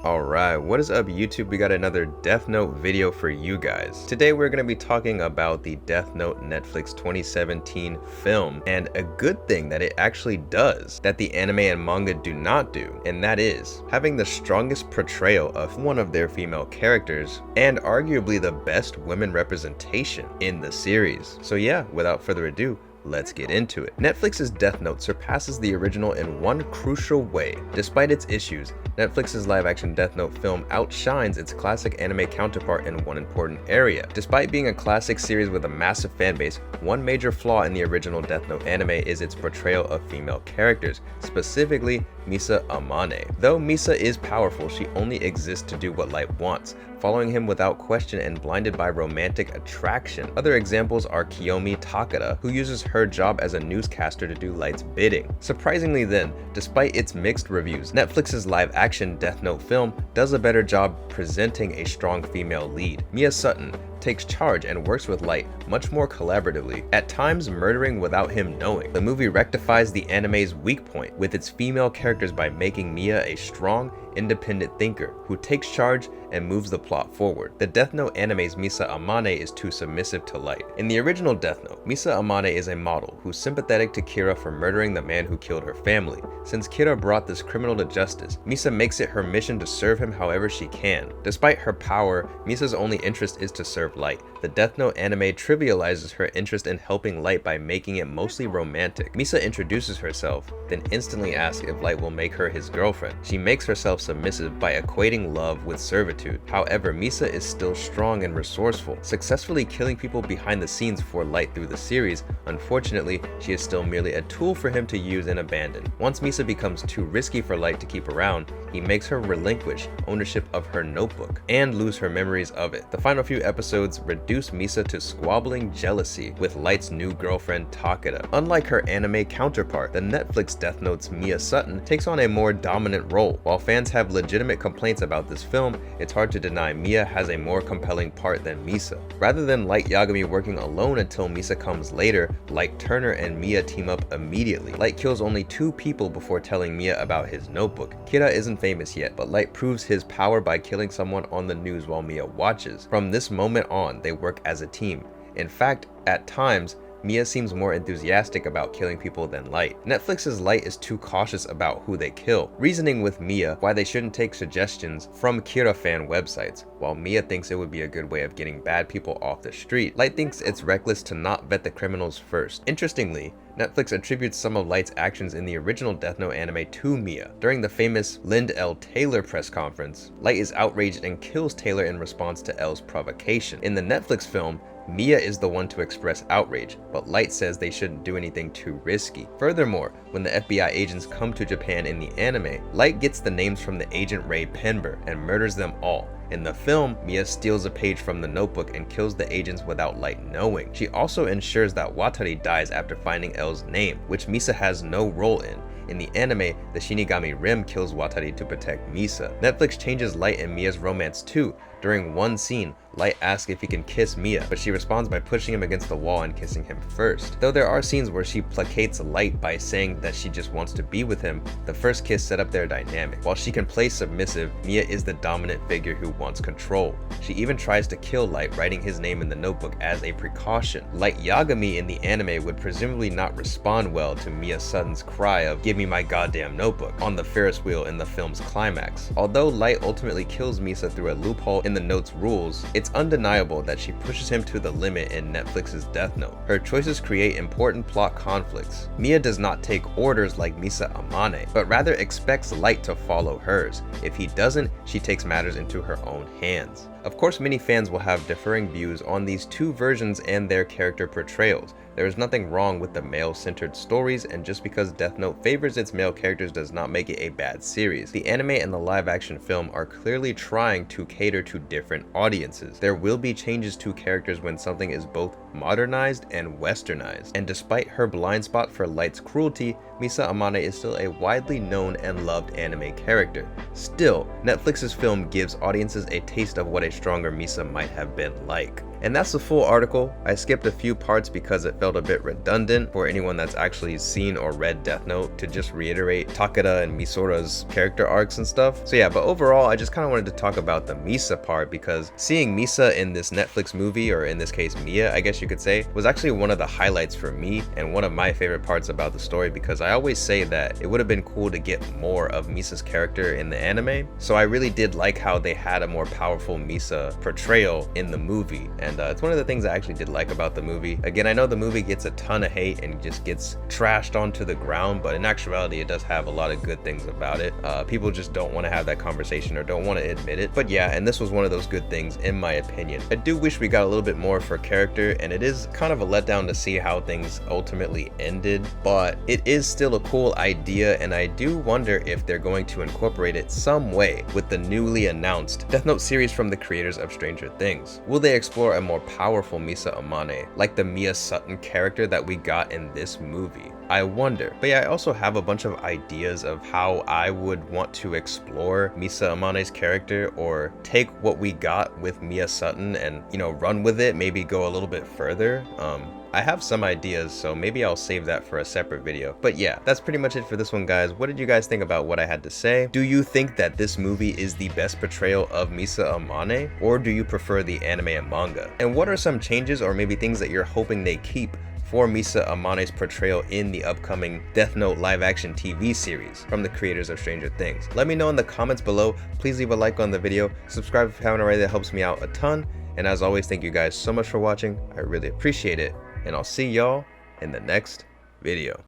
Alright, what is up YouTube? We got another Death Note video for you guys. Today we're going to be talking about the Death Note Netflix 2017 film, and a good thing that it actually does that the anime and manga do not do, and that is having the strongest portrayal of one of their female characters, and arguably the best women representation in the series. So yeah, without further ado, let's get into it. Netflix's Death Note surpasses the original in one crucial way. Despite its issues, Netflix's live-action Death Note film outshines its classic anime counterpart in one important area. Despite being a classic series with a massive fanbase, one major flaw in the original Death Note anime is its portrayal of female characters, specifically Misa Amane. Though Misa is powerful, she only exists to do what Light wants, following him without question and blinded by romantic attraction. Other examples are Kiyomi Takada, who uses her job as a newscaster to do Light's bidding. Surprisingly then, despite its mixed reviews, Netflix's live-action Death Note film does a better job presenting a strong female lead. Mia Sutton takes charge and works with Light much more collaboratively, at times murdering without him knowing. The movie rectifies the anime's weak point with its female characters by making Mia a strong, independent thinker who takes charge and moves the plot forward. The Death Note anime's Misa Amane is too submissive to Light. In the original Death Note, Misa Amane is a model who's sympathetic to Kira for murdering the man who killed her family. Since Kira brought this criminal to justice, Misa makes it her mission to serve him however she can. Despite her power, Misa's only interest is to serve Light. The Death Note anime trivializes her interest in helping Light by making it mostly romantic. Misa introduces herself, then instantly asks if Light will make her his girlfriend. She makes herself submissive by equating love with servitude. However, Misa is still strong and resourceful, successfully killing people behind the scenes for Light through the series. Unfortunately, she is still merely a tool for him to use and abandon. Once Misa becomes too risky for Light to keep around, he makes her relinquish ownership of her notebook and lose her memories of it. The final few episodes reduce Misa to squabbling jealousy with Light's new girlfriend Takada. Unlike her anime counterpart, the Netflix Death Note's Mia Sutton takes on a more dominant role. While fans have legitimate complaints about this film, it's hard to deny Mia has a more compelling part than Misa. Rather than Light Yagami working alone until Misa comes later, Light Turner and Mia team up immediately. Light kills only 2 people before telling Mia about his notebook. Kira isn't famous yet, but Light proves his power by killing someone on the news while Mia watches. From this moment on, they work as a team. In fact, at times, Mia seems more enthusiastic about killing people than Light. Netflix's Light is too cautious about who they kill, reasoning with Mia why they shouldn't take suggestions from Kira fan websites, while Mia thinks it would be a good way of getting bad people off the street. Light thinks it's reckless to not vet the criminals first. Interestingly, Netflix attributes some of Light's actions in the original Death Note anime to Mia. During the famous Lind L. Taylor press conference, Light is outraged and kills Taylor in response to L's provocation. In the Netflix film, Mia is the one to express outrage, but Light says they shouldn't do anything too risky. Furthermore, when the FBI agents come to Japan in the anime, Light gets the names from the agent Ray Penber and murders them all. In the film, Mia steals a page from the notebook and kills the agents without Light knowing. She also ensures that Watari dies after finding L's name, which Misa has no role in. In the anime, the Shinigami Rim kills Watari to protect Misa. Netflix changes Light and Mia's romance too. During one scene, Light asks if he can kiss Mia, but she responds by pushing him against the wall and kissing him first. Though there are scenes where she placates Light by saying that she just wants to be with him, the first kiss set up their dynamic. While she can play submissive, Mia is the dominant figure who wants control. She even tries to kill Light, writing his name in the notebook as a precaution. Light Yagami in the anime would presumably not respond well to Mia Sutton's cry of "Give me my goddamn notebook" on the Ferris wheel in the film's climax. Although Light ultimately kills Misa through a loophole in the note's rules, it's undeniable that she pushes him to the limit in Netflix's Death Note. Her choices create important plot conflicts. Mia does not take orders like Misa Amane, but rather expects Light to follow hers. If he doesn't, she takes matters into her own hands. Of course, many fans will have differing views on these two versions and their character portrayals. There is nothing wrong with the male-centered stories, and just because Death Note favors its male characters does not make it a bad series. The anime and the live-action film are clearly trying to cater to different audiences. There will be changes to characters when something is both modernized and westernized. And despite her blind spot for Light's cruelty, Misa Amane is still a widely known and loved anime character. Still, Netflix's film gives audiences a taste of what a stronger Misa might have been like. And that's the full article. I skipped a few parts because it felt a bit redundant for anyone that's actually seen or read Death Note to just reiterate Takeda and Misora's character arcs and stuff. So yeah, but overall, I just kind of wanted to talk about the Misa part because seeing Misa in this Netflix movie, or in this case Mia, I guess you could say, was actually one of the highlights for me and one of my favorite parts about the story, because I always say that it would have been cool to get more of Misa's character in the anime. So I really did like how they had a more powerful Misa portrayal in the movie. And it's one of the things I actually did like about the movie. Again, I know the movie gets a ton of hate and just gets trashed onto the ground, but in actuality, it does have a lot of good things about it. People just don't want to have that conversation or don't want to admit it. But yeah, and this was one of those good things in my opinion. I do wish we got a little bit more for character, and it is kind of a letdown to see how things ultimately ended, but it is still a cool idea, and I do wonder if they're going to incorporate it some way with the newly announced Death Note series from the creators of Stranger Things. Will they explore a more powerful Misa Amane, like the Mia Sutton character that we got in this movie? I wonder. But yeah, I also have a bunch of ideas of how I would want to explore Misa Amane's character, or take what we got with Mia Sutton and, you know, run with it, maybe go a little bit further. I have some ideas, so maybe I'll save that for a separate video. But yeah, that's pretty much it for this one, guys. What did you guys think about what I had to say? Do you think that this movie is the best portrayal of Misa Amane, or do you prefer the anime and manga? And what are some changes or maybe things that you're hoping they keep for Misa Amane's portrayal in the upcoming Death Note live-action TV series from the creators of Stranger Things? Let me know in the comments below. Please leave a like on the video, subscribe if you haven't already, that helps me out a ton. And as always, thank you guys so much for watching. I really appreciate it, and I'll see y'all in the next video.